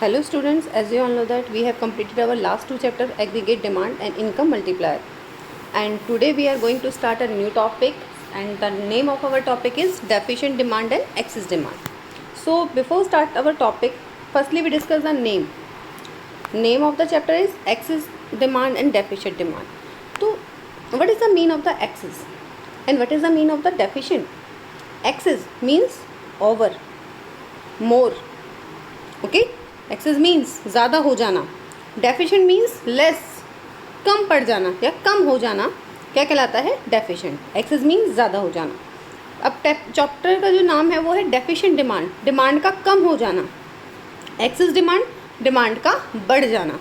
Hello students, as you all know that we have completed our last two chapters, aggregate demand and income multiplier, and today we are going to start a new topic, and the name of our topic is deficient demand and excess demand. So before start our topic, firstly we discuss the name of the chapter is excess demand and deficient demand. So what is the mean of the excess and what is the mean of the deficient? Excess means over, more, okay. Excess means ज़्यादा हो जाना, deficient means less, कम पड़ जाना या कम हो जाना, क्या कहलाता है? डेफिशिएंट. एक्सेस मीन्स ज़्यादा हो जाना. अब चैप्टर का जो नाम है वो है डेफिशिएंट डिमांड, डिमांड का कम हो जाना. एक्सेस डिमांड, डिमांड का बढ़ जाना.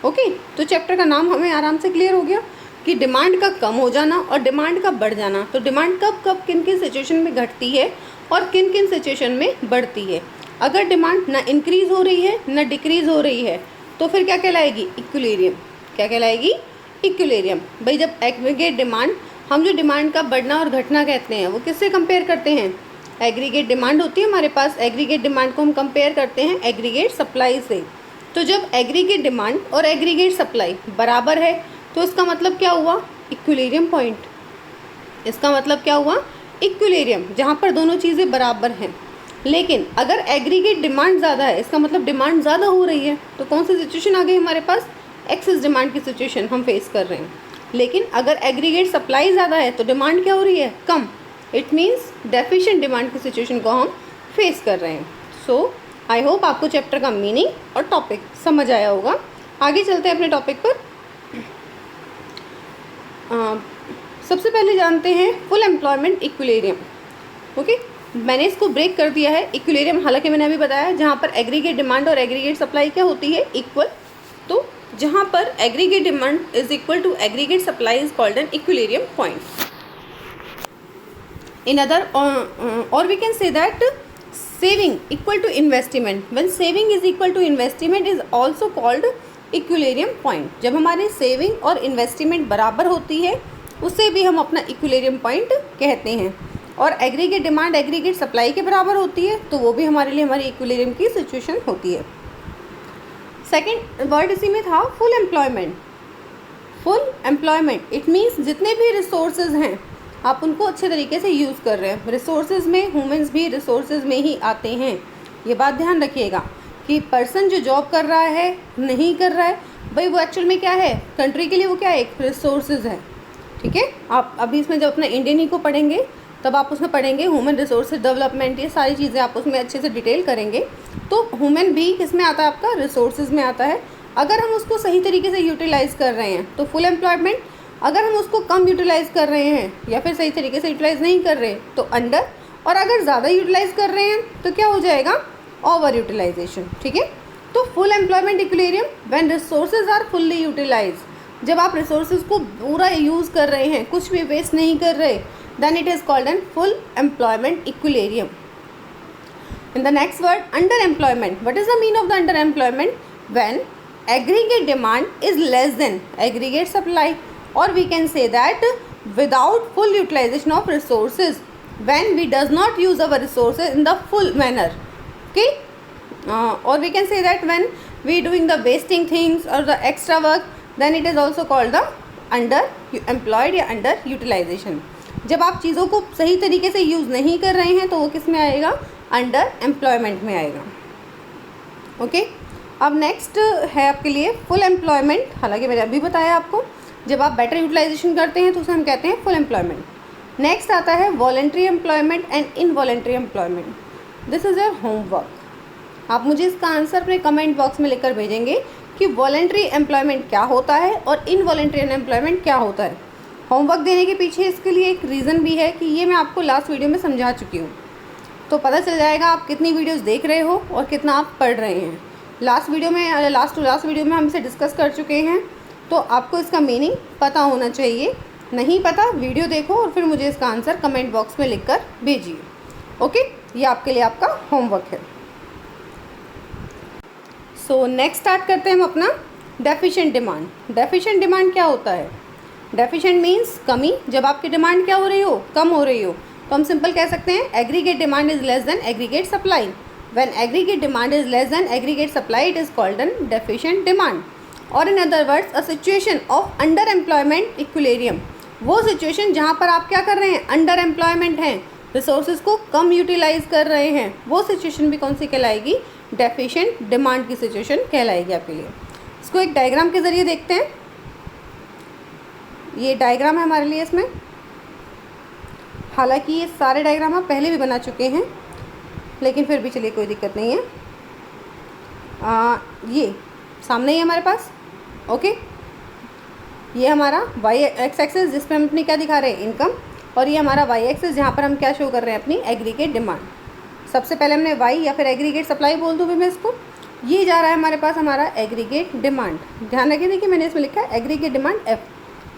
ओके, तो चैप्टर का नाम हमें आराम से क्लियर हो गया कि डिमांड का कम हो जाना और डिमांड का बढ़ जाना. तो डिमांड कब कब किन किन सिचुएशन में घटती है और किन किन सिचुएशन में बढ़ती है. अगर डिमांड ना इंक्रीज़ हो रही है ना डिक्रीज़ हो रही है तो फिर क्या कहलाएगी? इक्विलिब्रियम. क्या कहलाएगी? इक्विलिब्रियम. भाई जब एग्रीगेट डिमांड, हम जो डिमांड का बढ़ना और घटना कहते हैं वो किससे कंपेयर करते हैं? एग्रीगेट डिमांड होती है हमारे पास, एग्रीगेट डिमांड को हम कंपेयर करते हैं एग्रीगेट सप्लाई से. तो जब एग्रीगेट डिमांड और एग्रीगेट सप्लाई बराबर है तो इसका मतलब क्या हुआ? Equilibrium point. इसका मतलब क्या हुआ? इक्विलिब्रियम, जहाँ पर दोनों चीज़ें बराबर हैं. लेकिन अगर एग्रीगेट डिमांड ज़्यादा है, इसका मतलब डिमांड ज़्यादा हो रही है, तो कौन सी सिचुएशन आ गई हमारे पास? एक्सेस डिमांड की सिचुएशन हम फेस कर रहे हैं. लेकिन अगर एग्रीगेट सप्लाई ज़्यादा है तो डिमांड क्या हो रही है? कम. इट मीन्स डेफिशिएंट डिमांड की सिचुएशन को हम फेस कर रहे हैं. सो आई होप आपको चैप्टर का मीनिंग और टॉपिक समझ आया होगा. आगे चलते हैं अपने टॉपिक पर. सबसे पहले जानते हैं फुल एम्प्लॉयमेंट इक्विलिब्रियम. ओके, मैंने इसको ब्रेक कर दिया है. इक्विलिब्रियम हालांकि मैंने अभी बताया जहाँ पर एग्रीगेट डिमांड और एग्रीगेट सप्लाई क्या होती है? इक्वल. तो जहाँ पर aggregate demand is equal to aggregate supply is called an equilibrium point. In other और we can say that saving equal to investment. When saving is equal to investment is also called equilibrium point. जब हमारी saving और investment बराबर होती है उसे भी हम अपना इक्विलिब्रियम पॉइंट कहते हैं. और एग्रीगेट डिमांड एग्रीगेट सप्लाई के बराबर होती है तो वो भी हमारे लिए हमारी इक्विलिब्रियम की सिचुएशन होती है. सेकंड वर्ड इसी में था full employment. Full employment it means जितने भी रिसोर्सेज हैं आप उनको अच्छे तरीके से यूज़ कर रहे हैं. रिसोर्सेज में ह्यूमंस भी रिसोर्सेज में ही आते हैं. ये बात ध्यान रखिएगा कि पर्सन जो जॉब कर रहा है नहीं कर रहा है, भाई वो एक्चुअल में क्या है? कंट्री के लिए वो क्या है? एक रिसोर्सेज है. ठीक है, आप अभी इसमें जब अपना इंडियन ही को पढ़ेंगे तब आप उसमें पढ़ेंगे ह्यूमन रिसोर्सेज डेवलपमेंट, ये सारी चीज़ें आप उसमें अच्छे से डिटेल करेंगे. तो ह्यूमन भी किस में आता है? आपका रिसोर्सेज में आता है. अगर हम उसको सही तरीके से यूटिलाइज़ कर रहे हैं तो फुल एम्प्लॉयमेंट. अगर हम उसको कम यूटिलाइज़ कर रहे हैं या फिर सही तरीके से यूटिलाइज़ नहीं कर रहे तो अंडर. और अगर ज़्यादा यूटिलाइज़ कर रहे हैं तो क्या हो जाएगा? Over utilization. ठीक है, तो full employment equilibrium when resources are fully utilize. जब आप रिसोर्सेज को पूरा यूज़ कर रहे हैं, कुछ भी वेस्ट नहीं कर रहे, then it is called an full employment equilibrium. In the next word, underemployment. What is the mean of the underemployment? When aggregate demand is less than aggregate supply, or we can say that without full utilization of resources, when we does not use our resources in the full manner. Okay, or we can say that when we doing the wasting things or the extra work, then it is also called the underemployed या underutilization. जब आप चीज़ों को सही तरीके से use नहीं कर रहे हैं तो वो किस में आएगा? अंडर एम्प्लॉयमेंट में आएगा. ओके, अब नेक्स्ट है आपके लिए फुल एम्प्लॉयमेंट. हालांकि मैंने अभी बताया आपको, जब आप बेटर यूटिलाइजेशन करते हैं तो उसे हम कहते हैं फुल एम्प्लॉयमेंट. नेक्स्ट आता है voluntary employment and involuntary employment. This is your homework. आप मुझे इसका आंसर अपने कमेंट बॉक्स में लिखकर भेजेंगे कि वॉलंटरी एम्प्लॉयमेंट क्या होता है और इनवॉलंटरी एम्प्लॉयमेंट क्या होता है. होमवर्क देने के पीछे इसके लिए एक रीज़न भी है कि ये मैं आपको लास्ट वीडियो में समझा चुकी हूँ. तो पता चल जाएगा आप कितनी वीडियोस देख रहे हो और कितना आप पढ़ रहे हैं. लास्ट वीडियो में हम इसे डिस्कस कर चुके हैं, तो आपको इसका मीनिंग पता होना चाहिए. नहीं पता, वीडियो देखो और फिर मुझे इसका आंसर कमेंट बॉक्स में लिख कर भेजिए. ओके, ये आपके लिए आपका होमवर्क है. सो नेक्स्ट स्टार्ट करते हैं हम अपना डेफिशिएंट डिमांड. डेफिशिएंट डिमांड क्या होता है? डेफिशिएंट मीन्स कमी. जब आपकी डिमांड क्या हो रही हो? कम हो रही हो. तो हम सिंपल कह सकते हैं aggregate demand is less than aggregate supply. When aggregate demand is less than aggregate supply it is called an deficient demand. और in other words a situation of under employment equilibrium, वो situation जहाँ पर आप क्या कर रहे हैं, under employment हैं, रिसोर्सेज को कम यूटिलाइज कर रहे हैं, वो सिचुएशन भी कौन सी कहलाएगी, डेफिशिएंट डिमांड की सिचुएशन कहलाएगी आपके लिए। इसको एक डायग्राम के ज़रिए देखते हैं। ये डायग्राम है हमारे लिए इसमें, हालांकि ये सारे डायग्राम आप पहले भी बना चुके हैं, लेकिन फिर भी चलिए कोई दिक्कत नहीं है। ये सामने ही हमारे पास, ओके, ये हमारा वाई एक्स एक्सिस जिस पे हम अपनी क्या दिखा रहे हैं, इनकम, और ये हमारा वाई एक्सिस जहाँ पर हम क्या शो कर रहे हैं, अपनी एग्रीगेट डिमांड। सबसे पहले हमने वाई या फिर एग्रीगेट सप्लाई बोल दूँ भी मैं इसको, ये जा रहा है हमारे पास हमारा एग्रीगेट डिमांड। ध्यान रखिए, देखिए मैंने इसमें लिखा है एग्रीगेट डिमांड एफ,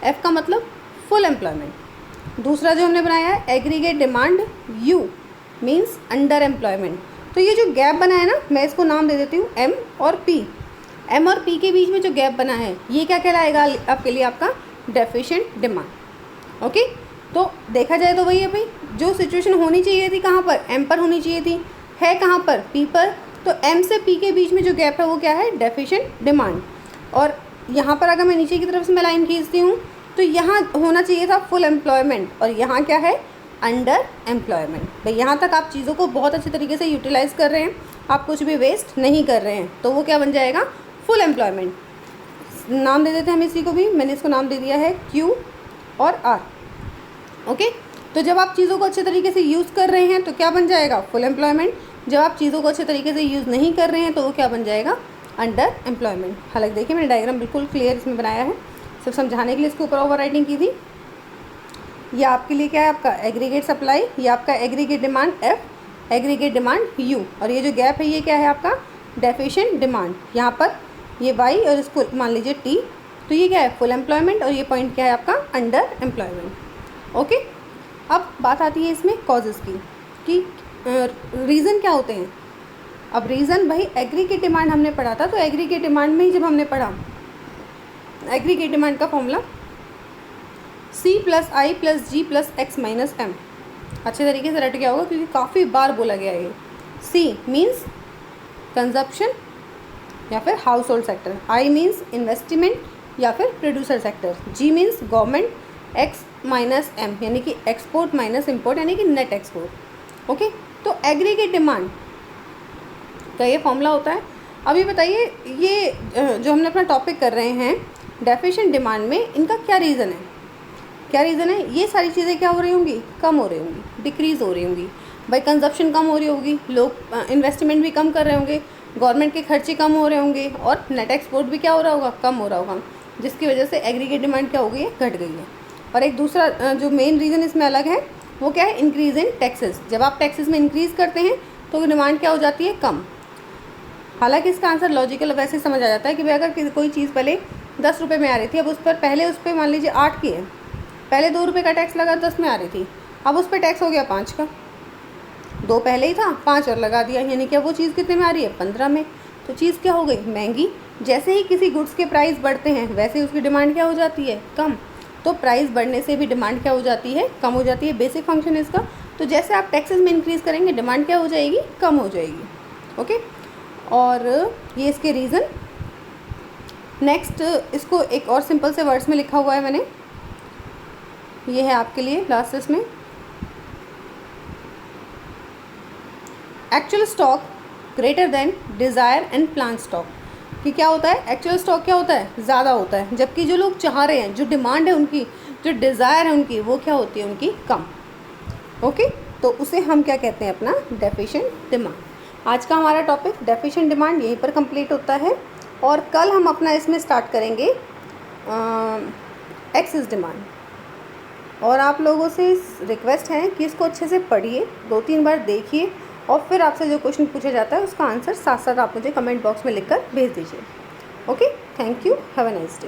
एफ का मतलब फुल एम्प्लॉयमेंट। दूसरा जो हमने बनाया है aggregate demand you, means under employment. तो ये जो गैप बना है ना, मैं इसको नाम दे देती हूँ एम और पी। एम और पी के बीच में जो गैप बना है ये क्या कहलाएगा आपके लिए, आपका डेफिशिएंट डिमांड। ओके, तो देखा जाए तो वही है भाई, जो सिचुएशन होनी चाहिए थी कहाँ पर, एम पर होनी चाहिए थी, है कहाँ पर, पी पर। तो एम से पी के बीच में जो गैप है वो क्या है, डेफिशिएंट डिमांड। और यहाँ पर अगर मैं नीचे की तरफ से मैं लाइन खींचती हूँ तो यहाँ होना चाहिए था फुल एम्प्लॉयमेंट, और यहाँ क्या है, अंडर एम्प्लॉयमेंट। भाई यहाँ तक आप चीज़ों को बहुत अच्छे तरीके से यूटिलाइज कर रहे हैं, आप कुछ भी वेस्ट नहीं कर रहे हैं, तो वो क्या बन जाएगा, फुल एम्प्लॉयमेंट। नाम दे देते हैं हम इसी को भी, मैंने इसको नाम दे दिया है क्यू और आर। ओके, तो जब आप चीज़ों को अच्छे तरीके से यूज़ कर रहे हैं तो क्या बन जाएगा, फुल एम्प्लॉयमेंट। जब आप चीज़ों को अच्छे तरीके से यूज़ नहीं कर रहे हैं तो वो क्या बन जाएगा, अंडर एम्प्लॉयमेंट। हालांकि देखिए मैंने डायग्राम बिल्कुल क्लियर इसमें बनाया है, सिर्फ समझाने के लिए इसके ऊपर ओवर राइटिंग की थी। ये आपके लिए क्या है, आपका एग्रीगेट सप्लाई, ये आपका aggregate demand F, aggregate demand you, और ये जो गैप है ये क्या है आपका, डेफिशिएंट डिमांड। यहाँ पर ये वाई और इसको मान लीजिए टी, तो ये क्या है, फुल एम्प्लॉयमेंट, और ये पॉइंट क्या है आपका, अंडर एम्प्लॉयमेंट। ओके, अब बात आती है इसमें कॉजेज़ की कि रीज़न क्या होते हैं। अब रीज़न भाई एग्रीगेट डिमांड हमने पढ़ा था, तो एग्रीगेट डिमांड में ही जब हमने पढ़ा एग्रीगेट डिमांड का फॉर्मूला C प्लस आई प्लस जी प्लस एक्स माइनस एम, अच्छे तरीके से रट गया होगा क्योंकि काफ़ी बार बोला गया है ये। C मीन्स कंजप्शन या फिर household sector, I means investment या फिर producer sector, G means government, X minus M यानी कि एक्सपोर्ट माइनस इम्पोर्ट यानी कि नेट एक्सपोर्ट। ओके, तो एग्रीगेट डिमांड का ये फॉर्मूला होता है। अभी बताइए ये जो हमने अपना टॉपिक कर रहे हैं डेफिशिएंट डिमांड में, इनका क्या रीज़न है, क्या रीज़न है, ये सारी चीज़ें क्या हो रही होंगी, कम हो रही होंगी, डिक्रीज़ हो रही होंगी। भाई कंजप्शन कम हो रही होगी, लोग इन्वेस्टमेंट भी कम कर रहे होंगे, गवर्नमेंट के खर्चे कम हो रहे होंगे, और नेट एक्सपोर्ट भी क्या हो रहा होगा, कम हो रहा होगा, जिसकी वजह से एग्रीगेट डिमांड क्या हो गई है, घट गई है। और एक दूसरा जो मेन रीज़न इसमें अलग है वो क्या है, इंक्रीज़ इन टैक्सेस। जब आप टैक्सेस में इंक्रीज़ करते हैं तो डिमांड क्या हो जाती है, कम। हालांकि इसका आंसर लॉजिकल वैसे समझ आ जाता है कि भाई अगर कोई चीज़ पहले 10 रुपये में आ रही थी, अब उस पर पहले उस पर मान लीजिए 8 की है, पहले 2 रुपये का टैक्स लगा 10 में आ रही थी, अब उस पर टैक्स हो गया 5 का, 2 पहले ही था 5 और लगा दिया, यानी कि वो चीज़ कितने में आ रही है, 15 में। तो चीज़ क्या हो गई, महंगी। जैसे ही किसी गुड्स के प्राइस बढ़ते हैं वैसे ही उसकी डिमांड क्या हो जाती है, कम। तो प्राइस बढ़ने से भी डिमांड क्या हो जाती है, कम हो जाती है, बेसिक फंक्शन इसका। तो जैसे आप टैक्सेस में इंक्रीज़ करेंगे डिमांड क्या हो जाएगी, कम हो जाएगी। ओके, और ये इसके रीज़न। नेक्स्ट इसको एक और सिंपल से वर्ड्स में लिखा हुआ है मैंने, ये है आपके लिए लास्ट इसमें, actual stock greater than desire and plan stock. कि क्या होता है, एक्चुअल स्टॉक क्या होता है, ज़्यादा होता है, जबकि जो लोग चाह रहे हैं, जो डिमांड है उनकी, जो डिज़ायर है उनकी, वो क्या होती है, उनकी कम। ओके, तो उसे हम क्या कहते हैं, अपना डेफिशिएंट डिमांड। आज का हमारा टॉपिक डेफिशिएंट डिमांड यहीं पर कंप्लीट होता है, और कल हम अपना इसमें स्टार्ट करेंगे एक्सेस डिमांड। और आप लोगों से रिक्वेस्ट है कि इसको अच्छे से पढ़िए, 2-3 बार देखिए, और फिर आपसे जो क्वेश्चन पूछा जाता है उसका आंसर साथ साथ आप मुझे कमेंट बॉक्स में लिखकर भेज दीजिए। Okay, thank you, have a nice day.